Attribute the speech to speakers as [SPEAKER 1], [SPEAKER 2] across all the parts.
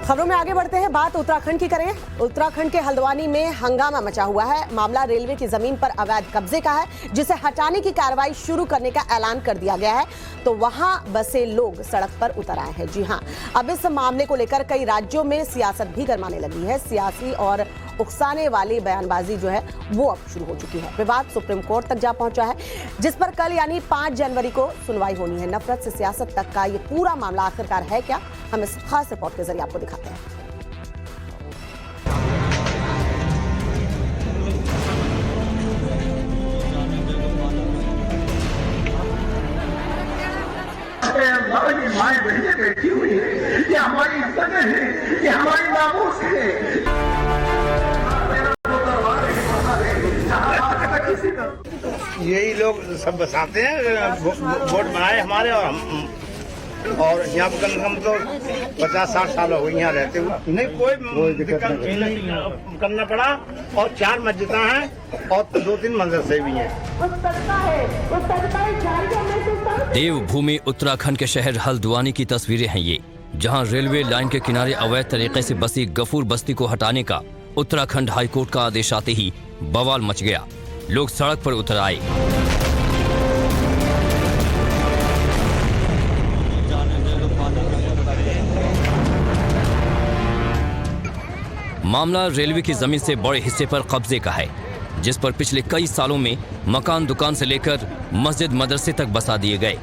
[SPEAKER 1] खबरों में आगे बढ़ते हैं, बात उत्तराखंड की करें। उत्तराखंड के हल्द्वानी में हंगामा मचा हुआ है। मामला रेलवे की जमीन पर अवैध कब्जे का है, जिसे हटाने की कार्रवाई शुरू करने का ऐलान कर दिया गया है। तो वहां बसे लोग सड़क पर उतर आए हैं। जी हां, अब इस मामले को लेकर कई राज्यों में सियासत भी गरमाने लगी है। सियासी और उकसाने वाली बयानबाजी जो है वो अब शुरू हो चुकी है। विवाद सुप्रीम कोर्ट तक जा पहुंचा है, जिस पर कल यानी 5 जनवरी को सुनवाई होनी है। नफरत से सियासत तक का ये पूरा मामला आखिरकार है क्या, हम इस खास रिपोर्ट के जरिए आपको दिखाते हैं।
[SPEAKER 2] हमारी माए बहनें बैठी हुई है, ये हमारी इज्जत है, ये हमारी नामूस है।
[SPEAKER 3] यही लोग सब बसाते हैं, वोट बनाए हमारे, और यहाँ पर कम से कम तो 50-60 साल हो गए यहाँ रहते हुए। नहीं कोई दिक्कत नहीं करना पड़ा, और 4 मस्जिदें हैं और 2-3 मदरसे भी हैं।
[SPEAKER 4] देवभूमि उत्तराखंड के शहर हल्द्वानी की तस्वीरें हैं ये, जहां रेलवे लाइन के किनारे अवैध तरीके से बसी गफूर बस्ती को हटाने का उत्तराखंड हाईकोर्ट का आदेश आते ही बवाल मच गया। लोग सड़क पर उतर आए। मामला रेलवे की जमीन से बड़े हिस्से पर कब्जे का है, जिस पर पिछले कई सालों में मकान दुकान से लेकर मस्जिद मदरसे तक बसा दिए गए,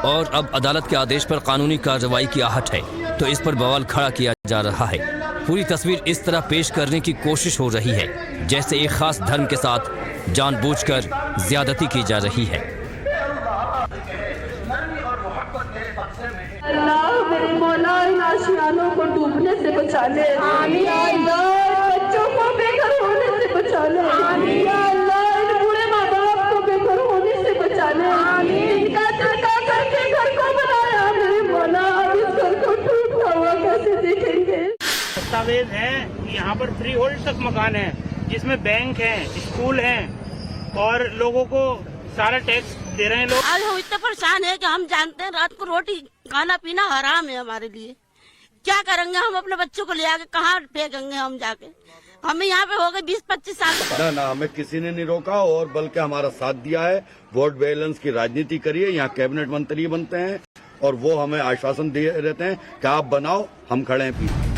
[SPEAKER 4] और अब अदालत के आदेश पर कानूनी कार्रवाई की आहट है, तो इस पर बवाल खड़ा किया जा रहा है। पूरी तस्वीर इस तरह पेश करने की कोशिश हो रही है जैसे एक खास धर्म के साथ जानबूझकर ज्यादती की जा रही है।
[SPEAKER 5] अल्लाह मेरे मौला इन आशियानों को डूबने से बचा ले, बच्चों को बेघर होने से बचा ले, अल्लाह इन बूढ़े माँ बाप को बेघर होने से बचा ले, इनका धक्का करके घर को बनाया मेरे मौला, इस घर को टूटा हुआ कैसे देखेंगे।
[SPEAKER 3] दस्तावेज है, यहाँ पर फ्री होल्ड तक मकान है, जिसमें बैंक है, स्कूल है, और लोगों को सारा टैक्स दे रहे हैं लोग।
[SPEAKER 6] आज हम इतने परेशान है कि हम जानते हैं रात को रोटी खाना पीना हराम है हमारे लिए। क्या करेंगे हम, अपने बच्चों को ले आके कहाँ फेंकेंगे हम जाके। हमें यहाँ पे हो गए 20-25 साल।
[SPEAKER 7] ना हमें किसी ने नहीं रोका, और बल्कि हमारा साथ दिया है। वोट बैलेंस की राजनीति करिए, यहाँ कैबिनेट मंत्री बनते हैं और वो हमें आश्वासन दे रहते हैं कि आप बनाओ, हम खड़े हैं पीछे।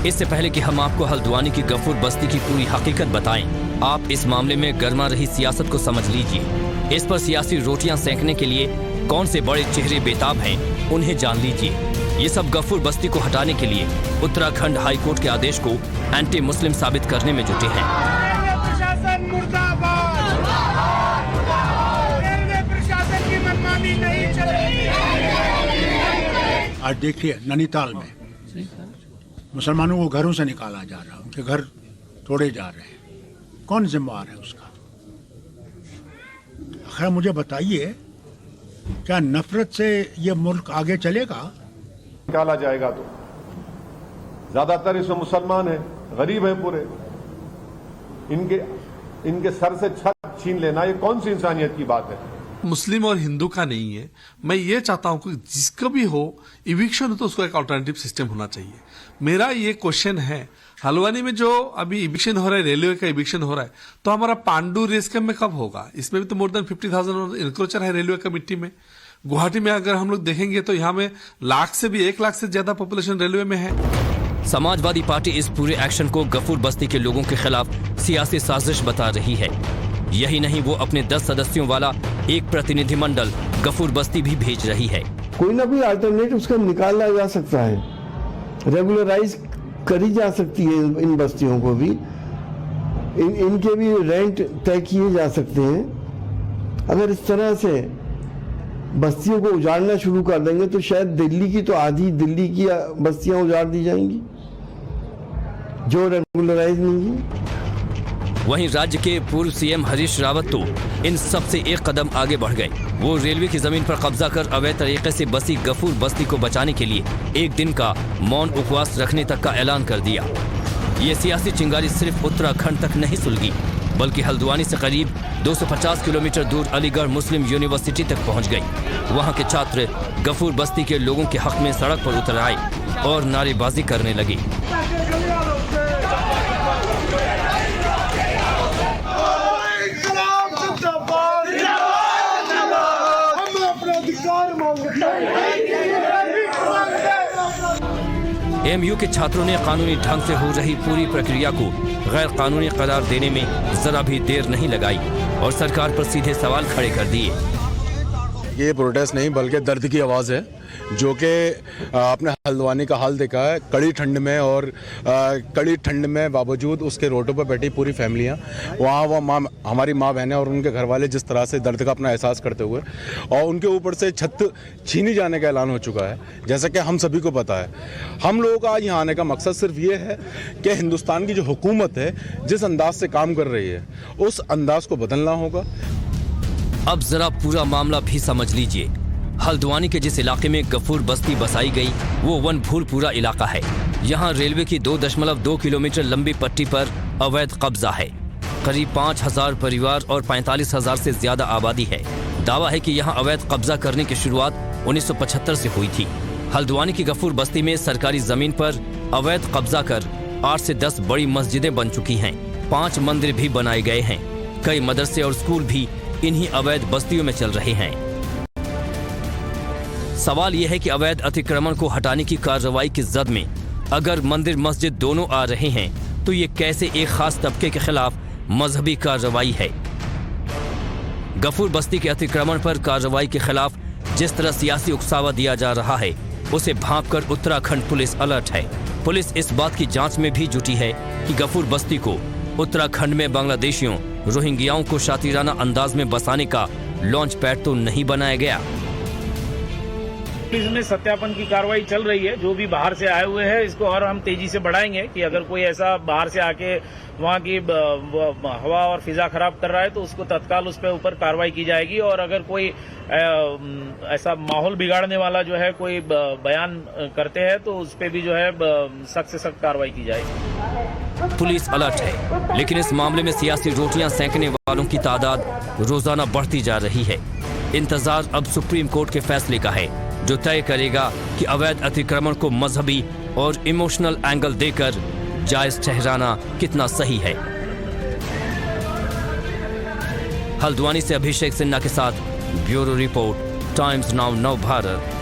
[SPEAKER 4] इससे पहले कि हम आपको हल्द्वानी की गफूर बस्ती की पूरी हकीकत बताएं, आप इस मामले में गर्मा रही सियासत को समझ लीजिए। इस पर सियासी रोटियां सेंकने के लिए कौन से बड़े चेहरे बेताब हैं, उन्हें जान लीजिए। ये सब गफूर बस्ती को हटाने के लिए उत्तराखंड हाईकोर्ट के आदेश को एंटी मुस्लिम साबित करने में जुटे हैं।
[SPEAKER 3] प्रशासन मुर्दाबाद, रेलवे प्रशासन की मनमानी नहीं चल रही।
[SPEAKER 8] आज देखिए नैनीताल में मुसलमानों को घरों से निकाला जा रहा है, उनके घर तोड़े जा रहे हैं। कौन जिम्मेवार है उसका? खैर मुझे बताइए, क्या नफरत से ये मुल्क आगे चलेगा?
[SPEAKER 9] निकाला जाएगा तो ज्यादातर इसमें मुसलमान हैं, गरीब हैं पूरे, इनके सर से छत छीन लेना, ये कौन सी इंसानियत की बात है?
[SPEAKER 10] मुस्लिम और हिंदू का नहीं है। मैं ये चाहता हूं कि जिसका भी हो इविक्शन हो तो उसको एक अल्टरनेटिव सिस्टम होना चाहिए। मेरा ये क्वेश्चन है, हल्द्वानी में जो अभी इविक्शन हो रहा है, रेलवे का इविक्शन हो रहा है, तो हमारा पांडू रेस कैंप में कब होगा? इसमें भी तो मोर देन 50,000 इंक्रोचर है रेलवे का मिट्टी में। गुवाहाटी में अगर हम लोग देखेंगे तो यहाँ में 1 लाख से ज्यादा पॉपुलेशन रेलवे में है।
[SPEAKER 4] समाजवादी पार्टी इस पूरे एक्शन को गफूर बस्ती के लोगों के खिलाफ सियासी साजिश बता रही है। यही नहीं, वो अपने 10 सदस्यों वाला एक प्रतिनिधिमंडल गफूर बस्ती भी भेज रही है।
[SPEAKER 11] कोई ना कोई अल्टरनेटिव उसका निकाला जा सकता है, रेगुलराइज करी जा सकती है इन बस्तियों को भी, इनके भी रेंट तय किए जा सकते हैं। अगर इस तरह से बस्तियों को उजाड़ना शुरू कर देंगे तो शायद दिल्ली की तो आधी दिल्ली की बस्तियां उजाड़ दी जाएंगी जो रेगुलराइज नहीं है।
[SPEAKER 4] वहीं राज्य के पूर्व सीएम हरीश रावत तो इन सब से एक कदम आगे बढ़ गए। वो रेलवे की जमीन पर कब्जा कर अवैध तरीके से बसी गफूर बस्ती को बचाने के लिए एक दिन का मौन उपवास रखने तक का ऐलान कर दिया। ये सियासी चिंगारी सिर्फ उत्तराखंड तक नहीं सुलगी, बल्कि हल्द्वानी से करीब 250 किलोमीटर दूर अलीगढ़ मुस्लिम यूनिवर्सिटी तक पहुंच गई। वहां के छात्र गफूर बस्ती के लोगों के हक में सड़क पर उतर आए। और नारेबाजी करने लगे। एमयू के छात्रों ने कानूनी ढंग से हो रही पूरी प्रक्रिया को गैर कानूनी करार देने में जरा भी देर नहीं लगाई और सरकार पर सीधे सवाल खड़े कर दिए।
[SPEAKER 12] ये प्रोटेस्ट नहीं बल्कि दर्द की आवाज़ है, जो कि आपने हल्द्वानी का हाल देखा है। कड़ी ठंड में और कड़ी ठंड में बावजूद उसके रोडों पर बैठी पूरी फैमिलियाँ, वहाँ वो माँ, हमारी माँ बहनें और उनके घर वाले जिस तरह से दर्द का अपना एहसास करते हुए, और उनके ऊपर से छत छीनी जाने का ऐलान हो चुका है, जैसा कि हम सभी को पता है। हम लोगों का आज यहाँ आने का मकसद सिर्फ ये है कि हिंदुस्तान की जो हुकूमत है जिस अंदाज से काम कर रही है उस अंदाज को बदलना होगा।
[SPEAKER 4] अब जरा पूरा मामला भी समझ लीजिए। हल्द्वानी के जिस इलाके में गफूर बस्ती बसाई गई वो वनभूलपुरा इलाका है। यहाँ रेलवे की 2.2 किलोमीटर लंबी पट्टी पर अवैध कब्जा है। करीब 5,000 परिवार और 45,000 से ज्यादा आबादी है। दावा है कि यहाँ अवैध कब्जा करने की शुरुआत 1975 से हुई थी। हल्द्वानी की गफूर बस्ती में सरकारी जमीन पर अवैध कब्जा कर 8 से 10 बड़ी मस्जिदें बन चुकी हैं। 5 मंदिर भी बनाए गए हैं। कई मदरसे और स्कूल भी इन्हीं अवैध बस्तियों में चल रहे हैं। सवाल यह है कि अवैध अतिक्रमण को हटाने की कार्रवाई की जद में अगर मंदिर मस्जिद दोनों आ रहे हैं तो ये कैसे एक खास तबके के खिलाफ मजहबी कार्रवाई है। गफूर बस्ती के अतिक्रमण पर कार्रवाई के खिलाफ जिस तरह सियासी उकसावा दिया जा रहा है उसे भांपकर उत्तराखंड पुलिस अलर्ट है। पुलिस इस बात की जांच में भी जुटी है कि गफूर बस्ती को उत्तराखंड में बांग्लादेशियों रोहिंग्याओं को शातिराना अंदाज में बसाने का लॉन्च पैड तो नहीं बनाया गया।
[SPEAKER 13] इसमें सत्यापन की कार्रवाई चल रही है। जो भी बाहर से आए हुए हैं इसको और हम तेजी से बढ़ाएंगे कि अगर कोई ऐसा बाहर से आके वहाँ की हवा और फिजा खराब कर रहा है तो उसको तत्काल उस पर ऊपर कार्रवाई की जाएगी। और अगर कोई ऐसा माहौल बिगाड़ने वाला जो है कोई बयान करते हैं तो उस पर भी जो है सख्त से सख्त कार्रवाई की जाएगी।
[SPEAKER 4] पुलिस अलर्ट है, लेकिन इस मामले में सियासी रोटियां सेंकने वालों की तादाद रोजाना बढ़ती जा रही है। इंतजार अब सुप्रीम कोर्ट के फैसले का है, जो तय करेगा कि अवैध अतिक्रमण को मजहबी और इमोशनल एंगल देकर जायज ठहराना कितना सही है। हल्द्वानी से अभिषेक सिन्हा के साथ ब्यूरो रिपोर्ट, टाइम्स नाउ नव भारत।